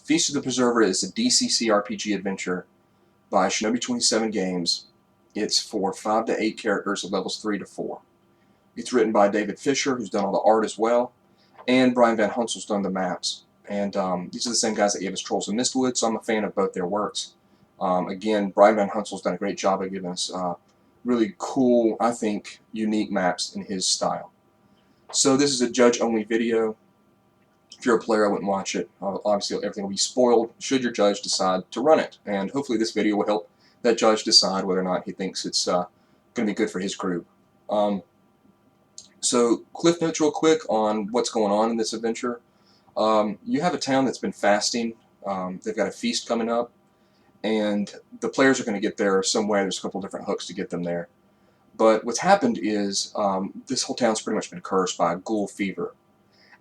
Feast of the Preserver is a DCC RPG adventure by Shinobi 27 Games. It's for 5 to 8 characters at levels 3 to 4. It's written by David Fisher, who's done all the art as well, and Brian Van Hunsel's done the maps. And these are the same guys that gave us Trolls of Mistwood, so I'm a fan of both their works. Again, Brian Van Hunsel's done a great job of giving us really cool, I think, unique maps in his style. So this is a judge-only video. If you're a player, I wouldn't watch it. Obviously, everything will be spoiled should your judge decide to run it. And hopefully this video will help that judge decide whether or not he thinks it's going to be good for his group. So, cliff notes real quick on what's going on in this adventure. You have a town that's been fasting. They've got a feast coming up. And the players are going to get there some way. There's a couple different hooks to get them there. But what's happened is this whole town's pretty much been cursed by ghoul fever.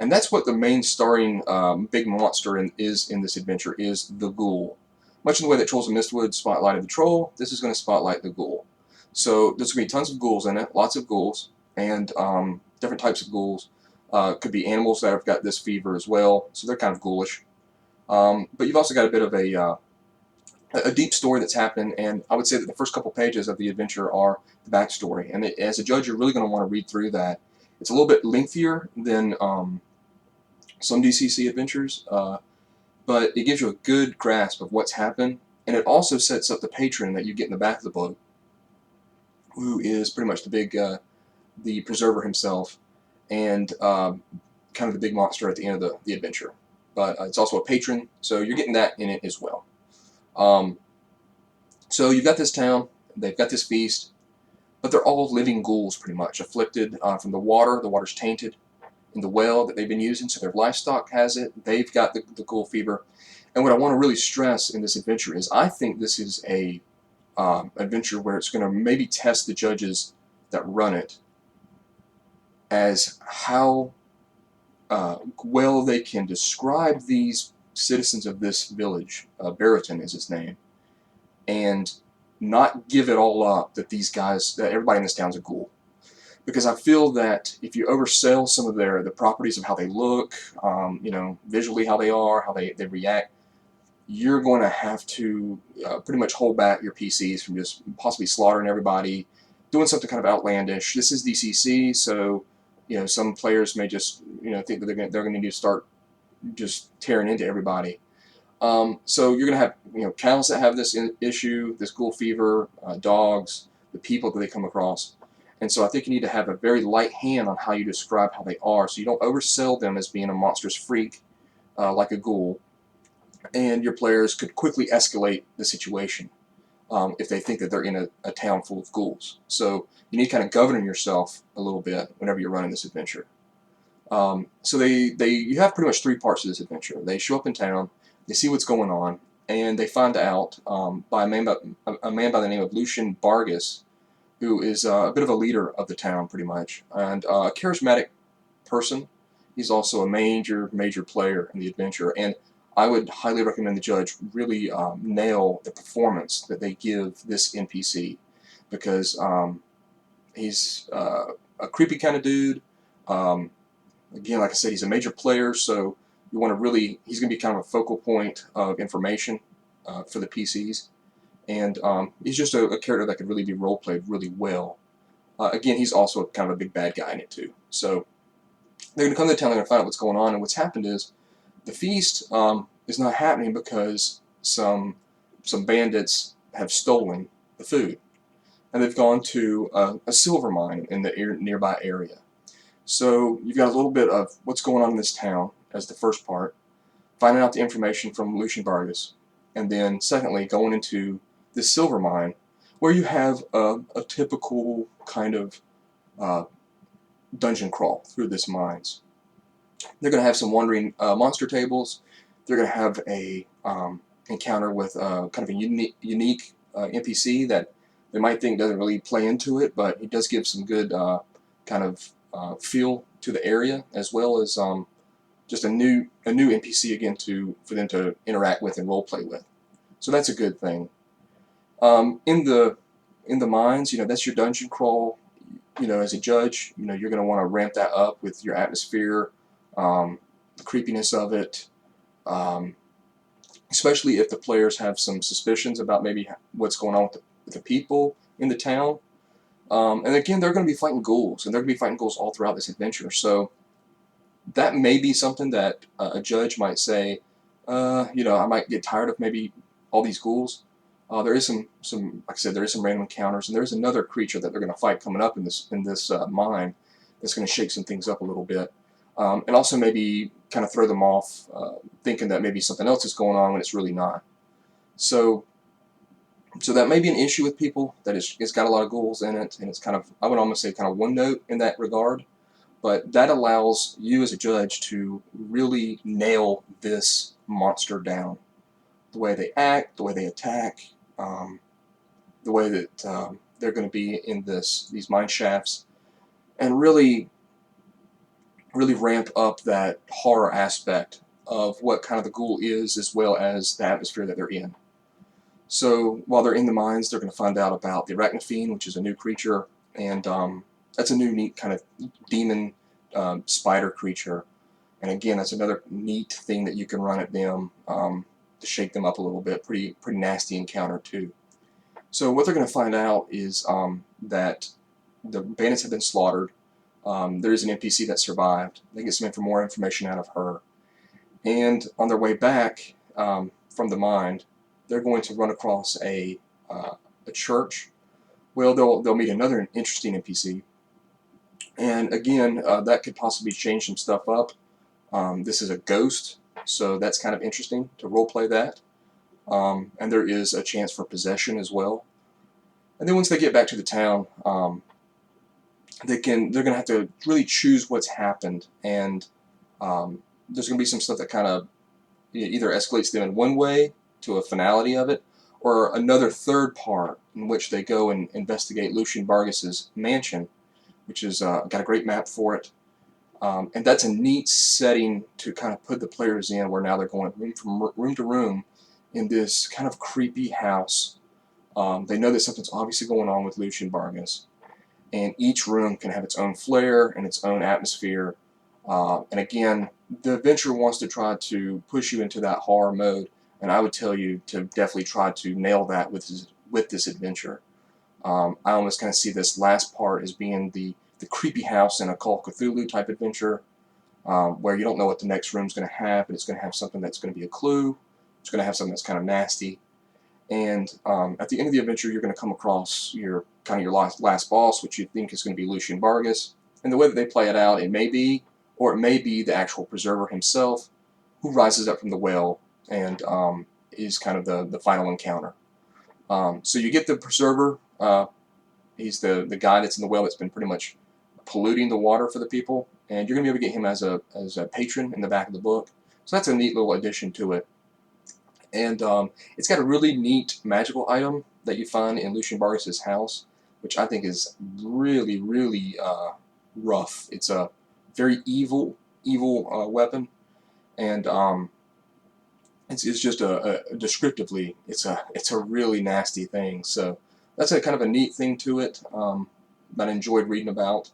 And that's what the main starring big monster is in this adventure, is the ghoul. Much in the way that Trolls of Mistwood spotlighted the troll, this is going to spotlight the ghoul. So there's going to be tons of ghouls in it, lots of ghouls, and different types of ghouls. Could be animals that have got this fever as well, so they're kind of ghoulish. But you've also got a bit of a deep story that's happening, and I would say that the first couple pages of the adventure are the backstory. And as a judge, you're really going to want to read through that. It's a little bit lengthier than some DCC adventures, but it gives you a good grasp of what's happened, and it also sets up the patron that you get in the back of the book, who is pretty much the preserver himself, and kind of the big monster at the end of the adventure. But it's also a patron, so you're getting that in it as well. So you've got this town, they've got this feast, but they're all living ghouls pretty much, afflicted from the water. The water's tainted in the well that they've been using, so their livestock has it. They've got the ghoul fever. And what I want to really stress in this adventure is I think this is a adventure where it's going to maybe test the judges that run it as how well they can describe these citizens of this village. Baraton is his name, and not give it all up that these guys, that everybody in this town's a ghoul. Because I feel that if you oversell some of the properties of how they look, visually how they are, how they react, you're going to have to pretty much hold back your PCs from just possibly slaughtering everybody, doing something kind of outlandish. This is DCC, so some players may just think that they're going to need to start just tearing into everybody. So you're going to have cows that have this issue, this ghoul fever, dogs, the people that they come across. And so I think you need to have a very light hand on how you describe how they are, so you don't oversell them as being a monstrous freak like a ghoul. And your players could quickly escalate the situation if they think that they're in a town full of ghouls. So you need to kind of govern yourself a little bit whenever you're running this adventure. So you have pretty much 3 parts of this adventure. They show up in town, they see what's going on, and they find out by a man by the name of Lucian Bargus, who is a bit of a leader of the town, pretty much, and a charismatic person. He's also a major player in the adventure, and I would highly recommend the judge really nail the performance that they give this NPC, because he's a creepy kind of dude. Again, like I said, he's a major player, so you want to really, he's going to be kind of a focal point of information for the PCs. And he's just a character that could really be role-played really well. Again, he's also kind of a big bad guy in it too. So they're going to come to the town, they're going to find out what's going on, and what's happened is the feast is not happening because some bandits have stolen the food. And they've gone to a silver mine in the nearby area. So you've got a little bit of what's going on in this town as the first part, finding out the information from Lucian Vargas, and then secondly, going into this silver mine, where you have a typical kind of dungeon crawl through this mines. They're going to have some wandering monster tables. They're going to have a encounter with kind of a unique NPC that they might think doesn't really play into it, but it does give some good kind of feel to the area, as well as just a new NPC again for them to interact with and role play with. So that's a good thing. In the mines, that's your dungeon crawl. As a judge, you're going to want to ramp that up with your atmosphere, the creepiness of it, especially if the players have some suspicions about maybe what's going on with the people in the town. And again, they're going to be fighting ghouls, and they're going to be fighting ghouls all throughout this adventure. So that may be something that a judge might say, I might get tired of maybe all these ghouls. There is some, like I said, there is some random encounters, and there's another creature that they're going to fight coming up in this mine that's going to shake some things up a little bit, and also maybe kind of throw them off, thinking that maybe something else is going on when it's really not. So, so that may be an issue with people, that it's got a lot of ghouls in it, and it's kind of, I would almost say, kind of one note in that regard. But that allows you as a judge to really nail this monster down. The way they act, the way they attack, the way that they're going to be in these mine shafts, and really ramp up that horror aspect of what kind of the ghoul is, as well as the atmosphere that they're in. So while they're in the mines, they're going to find out about the arachnophene, which is a new creature, and that's a new neat kind of demon spider creature. And again, that's another neat thing that you can run at them to shake them up a little bit. Pretty nasty encounter too. So what they're going to find out is that the bandits have been slaughtered. There is an NPC that survived. They get some more information out of her. And on their way back from the mine, they're going to run across a church. Well, they'll meet another interesting NPC. And again, that could possibly change some stuff up. This is a ghost, so that's kind of interesting to roleplay that. And there is a chance for possession as well. And then once they get back to the town, they're going to have to really choose what's happened. And there's going to be some stuff that kind of either escalates them in one way to a finality of it, or another third part in which they go and investigate Lucien Vargas's mansion, which is got a great map for it. And that's a neat setting to kind of put the players in, where now they're going from room to room in this kind of creepy house. They know that something's obviously going on with Lucien Vargas, and each room can have its own flair and its own atmosphere. And again, the adventure wants to try to push you into that horror mode, and I would tell you to definitely try to nail that with this adventure. I almost kind of see this last part as being the creepy house in a Call of Cthulhu type adventure, where you don't know what the next room's going to have, but it's going to have something that's going to be a clue. It's going to have something that's kind of nasty. And at the end of the adventure, you're going to come across your last boss, which you think is going to be Lucien Vargas. And the way that they play it out, it may be the actual preserver himself, who rises up from the well and is kind of the final encounter. So you get the preserver. He's the guy that's in the well that's been pretty much polluting the water for the people, and you're going to be able to get him as a patron in the back of the book. So that's a neat little addition to it. And it's got a really neat magical item that you find in Lucien Vargas's house, which I think is really, really rough. It's a very evil weapon, and it's just descriptively, it's a really nasty thing. So that's a kind of a neat thing to it that I enjoyed reading about.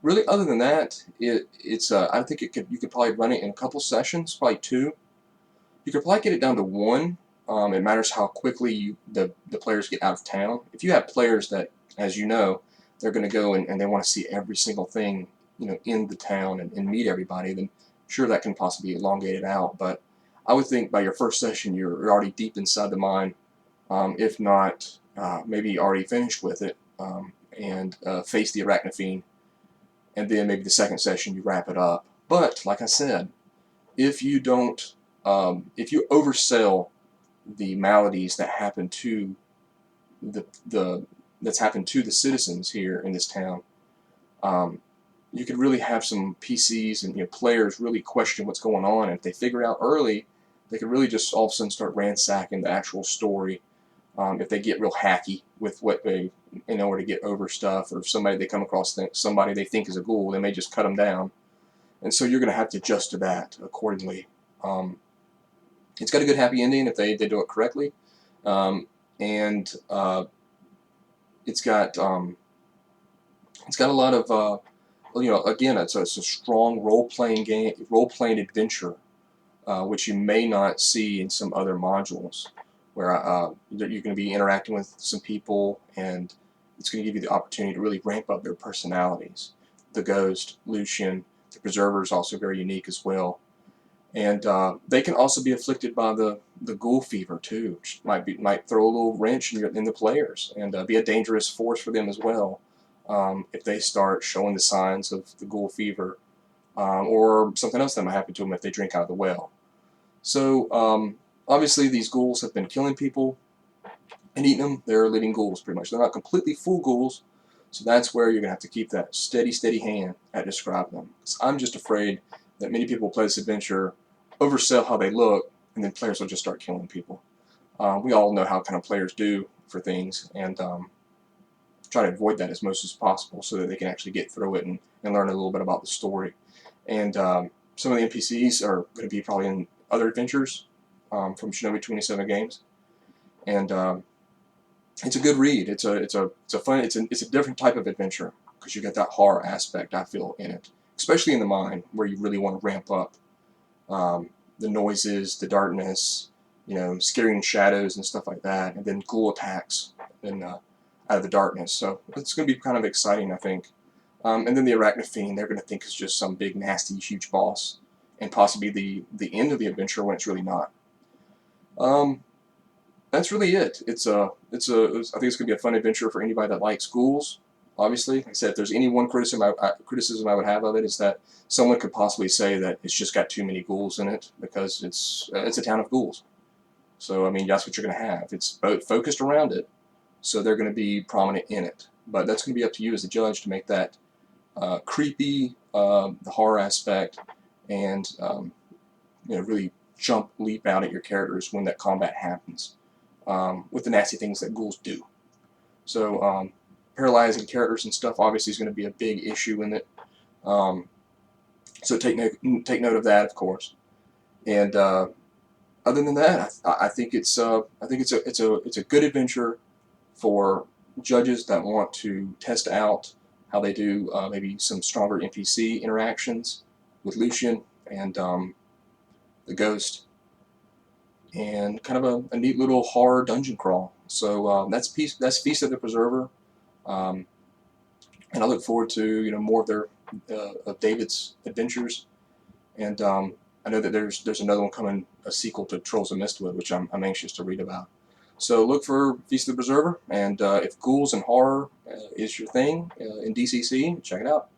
Really, other than that, it's I think you could probably run it in a couple sessions, probably 2. You could probably get it down to 1. It matters how quickly the players get out of town. If you have players that, as you know, they're going to go and they want to see every single thing, in the town and meet everybody, then sure, that can possibly elongate it out. But I would think by your first session, you're already deep inside the mine, if not maybe already finished with it, and face the arachnophene. And then maybe the second session you wrap it up. But like I said, if you don't, if you oversell the maladies that happen to that's happened to the citizens here in this town, you could really have some PCs and players really question what's going on. And if they figure out early, they could really just all of a sudden start ransacking the actual story. If they get real hacky with what they, in order to get over stuff, or if somebody they come across somebody they think is a ghoul, they may just cut them down. And so you're going to have to adjust to that accordingly. It's got a good happy ending if they do it correctly, and it's got a lot of again, it's a strong role-playing game, role-playing adventure which you may not see in some other modules, where you're going to be interacting with some people, and it's going to give you the opportunity to really ramp up their personalities. The Ghost, Lucian, the Preserver is also very unique as well. And they can also be afflicted by the ghoul fever too, which might throw a little wrench in the players, and be a dangerous force for them as well, if they start showing the signs of the ghoul fever, or something else that might happen to them if they drink out of the well. So obviously these ghouls have been killing people and eating them. They're living ghouls pretty much. They're not completely full ghouls, so that's where you're going to have to keep that steady hand at describing them. Because I'm just afraid that many people play this adventure, oversell how they look, and then players will just start killing people. We all know how kind of players do for things, and try to avoid that as much as possible so that they can actually get through it and learn a little bit about the story. And some of the NPCs are going to be probably in other adventures from Shinobi 27 Games, and it's a good read. It's a fun. It's a different type of adventure because you get that horror aspect, I feel, in it, especially in the mine where you really want to ramp up the noises, the darkness, scaring shadows and stuff like that, and then ghoul attacks and out of the darkness. So it's going to be kind of exciting, I think. And then the Arachnid Fiend, they're going to think it's just some big, nasty, huge boss, and possibly the end of the adventure when it's really not. That's really it. I think it's going to be a fun adventure for anybody that likes ghouls. Obviously, like I said, if there's any one criticism I would have of it, is that someone could possibly say that it's just got too many ghouls in it because it's a town of ghouls. So I mean, that's what you're going to have. It's both focused around it, so they're going to be prominent in it. But that's going to be up to you as the judge to make that creepy, the horror aspect, and really leap out at your characters when that combat happens, with the nasty things that ghouls do. So paralyzing characters and stuff obviously is going to be a big issue in it. So take note of that, of course. And other than that, I think it's a good adventure for judges that want to test out how they do maybe some stronger NPC interactions with Lucian and the Ghost, and kind of a neat little horror dungeon crawl. So that's Feast of the Preserver, and I look forward to more of David's adventures, and I know that there's another one coming, a sequel to Trolls of Mistwood, which I'm anxious to read about. So look for Feast of the Preserver, and if ghouls and horror is your thing in DCC, check it out.